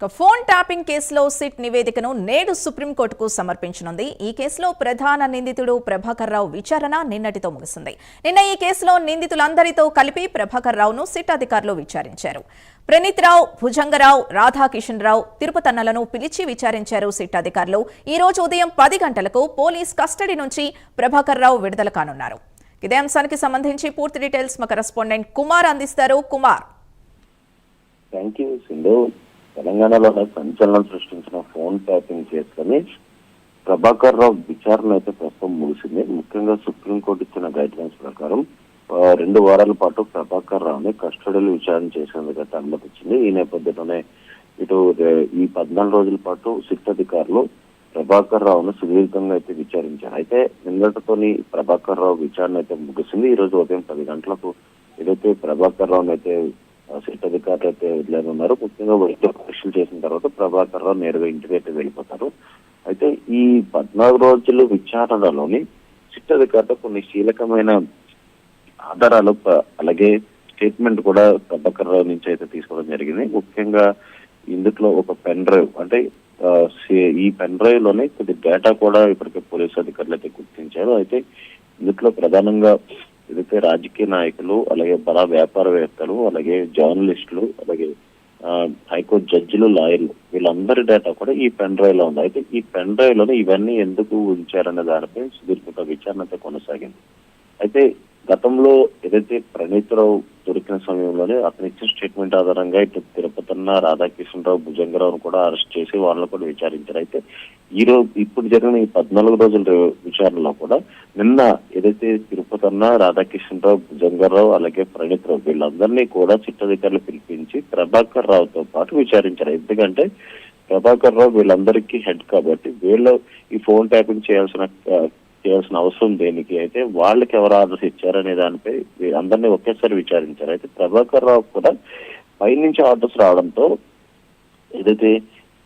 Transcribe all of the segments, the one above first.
Phone tapping కేసులో SIT నివేదికను నేడు సుప్రీంకోర్టుకు సమర్పించనుంది. ఈ కేసులో ప్రధాన నిందితుడు ప్రభాకర్ రావు విచారణ నిన్నటితో ముగిసింది. నిన్న ఈ కేసులో నిందితులందరితో కలిపి ప్రభాకర్ రావును సిట్ అధికారులు విచారించారు. ప్రణీత్ రావు, భుజంగరావు, రాధాకిషన్ రావు, తిరుపతన్నలను పిలిచి విచారించారు సిట్ అధికారులు. ఈ రోజు ఉదయం 10 గంటలకు పోలీస్ కస్టడీ నుంచి ప్రభాకర్ రావు విడుదల కానున్నారు. ఇదే అంశానికి సంబంధించి పూర్తి డీటెయిల్స్ మా కరెస్పాండెంట్ కుమార్ అందిస్తారు. కుమార్. తెలంగాణలో సంచలనం సృష్టించిన ఫోన్ ట్యాపింగ్ కేసులని ప్రభాకర్ రావు విచారణ అయితే ప్రస్తుతం ముగిసింది. ముఖ్యంగా సుప్రీంకోర్టు ఇచ్చిన గైడ్ లైన్స్ ప్రకారం 2 వారాల పాటు ప్రభాకర్ రావుని కస్టడీలో విచారణ చేసేందుకు అయితే అనుమతించింది. ఈ నేపథ్యంలోనే ఇటు ఈ 14 రోజుల పాటు సిట్ అధికారులు ప్రభాకర్ రావును సుదీర్ఘంగా అయితే విచారించారు. అయితే నిన్నటితోని ప్రభాకర్ రావు విచారణ అయితే ముగిసింది. ఈ రోజు ఉదయం 10 గంటలకు ఏదైతే ప్రభాకర్ రావుని అయితే సిట్ అధికారులు అయితే వదిలేనున్నారు. ముఖ్యంగా వైద్య పరీక్షలు చేసిన తర్వాత ప్రభాకర్ రావు నేరుగా ఇంటికి అయితే వెళ్ళిపోతారు. అయితే ఈ 14 రోజుల విచారణలోని సిట్ అధికారులు కొన్ని కీలకమైన ఆధారాలు అలాగే స్టేట్మెంట్ కూడా ప్రభాకర్ రావు నుంచి అయితే తీసుకోవడం జరిగింది. ముఖ్యంగా ఇందులో ఒక పెన్ డ్రైవ్, అంటే ఈ పెన్ డ్రైవ్ లోనే కొద్ది డేటా కూడా ఇప్పటికే పోలీసు అధికారులు అయితే గుర్తించారు. అయితే ఇందులో ప్రధానంగా ఏదైతే రాజకీయ నాయకులు, అలాగే బడా వ్యాపారవేత్తలు, అలాగే జర్నలిస్టులు, అలాగే హైకోర్టు జడ్జిలు, లాయర్లు, వీళ్ళందరి డేటా కూడా ఈ పెన్ డ్రైవ్ లో ఉంది. అయితే ఈ పెన్ డ్రైవ్ లోనే ఇవన్నీ ఎందుకు ఉంచారనే దానిపై సుదీర్ఘ విచారణ అయితే కొనసాగింది. అయితే గతంలో ఏదైతే ప్రణీత్ రావు దొరికిన సమయంలోనే అతను ఇచ్చిన స్టేట్మెంట్ ఆధారంగా ఇటు తిరుపతన్న, రాధాకిషన్ రావు, భుజంగరావును కూడా అరెస్ట్ చేసి వాళ్ళని కూడా విచారించారు. అయితే ఇప్పుడు జరిగిన ఈ 14 రోజుల విచారణలో కూడా నిన్న ఏదైతే తిరుపతన్న, రాధాకిషన్ రావు, భుజంగరావు, అలాగే ప్రణీత్ రావు వీళ్ళందరినీ కూడా సిట్ అధికారులు పిలిపించి ప్రభాకర్ రావుతో పాటు విచారించారు. ఎందుకంటే ప్రభాకర్ రావు వీళ్ళందరికీ హెడ్ కాబట్టి వీళ్ళు ఈ ఫోన్ ట్యాపింగ్ చేయాల్సిన అవసరం దేనికి, అయితే వాళ్ళకి ఎవరు ఆర్డర్స్ ఇచ్చారనే దానిపై అందరినీ ఒకేసారి విచారించారు. అయితే ప్రభాకర్ రావు కూడా పైనుంచి ఆర్డర్స్ రావడంతో ఏదైతే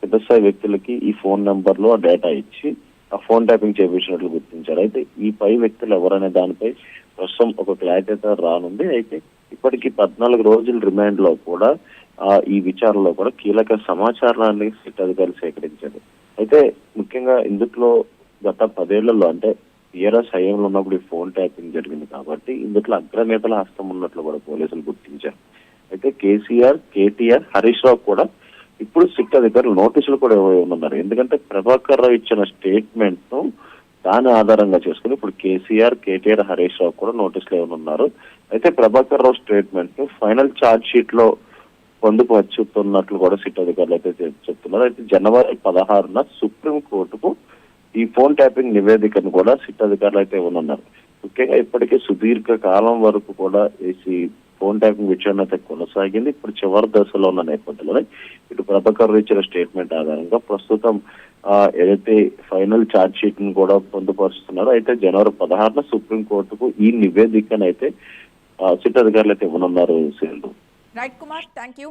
పెద్ద స్థాయి వ్యక్తులకి ఈ ఫోన్ నెంబర్లు ఆ డేటా ఇచ్చి ఆ ఫోన్ ట్యాపింగ్ చేయించినట్లు గుర్తించారు. అయితే ఈ పై వ్యక్తులు ఎవరనే దానిపై ప్రస్తుతం ఒక క్లారిటీ అయితే రానుంది. అయితే ఇప్పటికీ 14 రోజుల రిమాండ్ లో కూడా ఈ విచారణలో కూడా కీలక సమాచారాన్ని సిట్ అధికారులు సేకరించారు. అయితే ముఖ్యంగా ఇందులో గత 10 ఏళ్లలో, అంటే టీఆర్ఎస్ హయాంలో ఉన్నప్పుడు ఈ ఫోన్ ట్యాపింగ్ జరిగింది కాబట్టి ఇందులో అగ్రనేతల హస్తం ఉన్నట్లు కూడా పోలీసులు గుర్తించారు. అయితే కేసీఆర్, కేటీఆర్, హరీష్ రావు కూడా ఇప్పుడు సిట్ అధికారులు నోటీసులు కూడా ఇవ్వనున్నారు. ఎందుకంటే ప్రభాకర్ రావు ఇచ్చిన స్టేట్మెంట్ ను దాని ఆధారంగా చేసుకుని ఇప్పుడు కేసీఆర్, కేటీఆర్, హరీష్ రావు కూడా నోటీసులు ఇవ్వనున్నారు. అయితే ప్రభాకర్ రావు స్టేట్మెంట్ ను ఫైనల్ ఛార్జ్ షీట్ లో పొందుపరుచుతున్నట్లు కూడా సిట్ అధికారులు అయితే చెప్తున్నారు. అయితే జనవరి 16న సుప్రీంకోర్టుకు ఈ ఫోన్ ట్యాపింగ్ నివేదికను కూడా సిట్ అధికారులు అయితే ఇవ్వనున్నారు. ముఖ్యంగా ఇప్పటికే సుదీర్ఘ కాలం వరకు కూడా ఈ ఫోన్ ట్యాపింగ్ విచారణ అయితే కొనసాగింది. ఇప్పుడు చివరి దశలో ఉన్న నేపథ్యంలోనే ఇటు ప్రభాకర్ ఇచ్చిన స్టేట్మెంట్ ఆధారంగా ప్రస్తుతం ఏదైతే ఫైనల్ ఛార్జ్ షీట్ ను కూడా పొందుపరుస్తున్నారు. అయితే జనవరి 16న సుప్రీంకోర్టుకు ఈ నివేదికను అయితే సిట్ అధికారులు అయితే ఇవ్వనున్నారు. Right Kumar, thank you.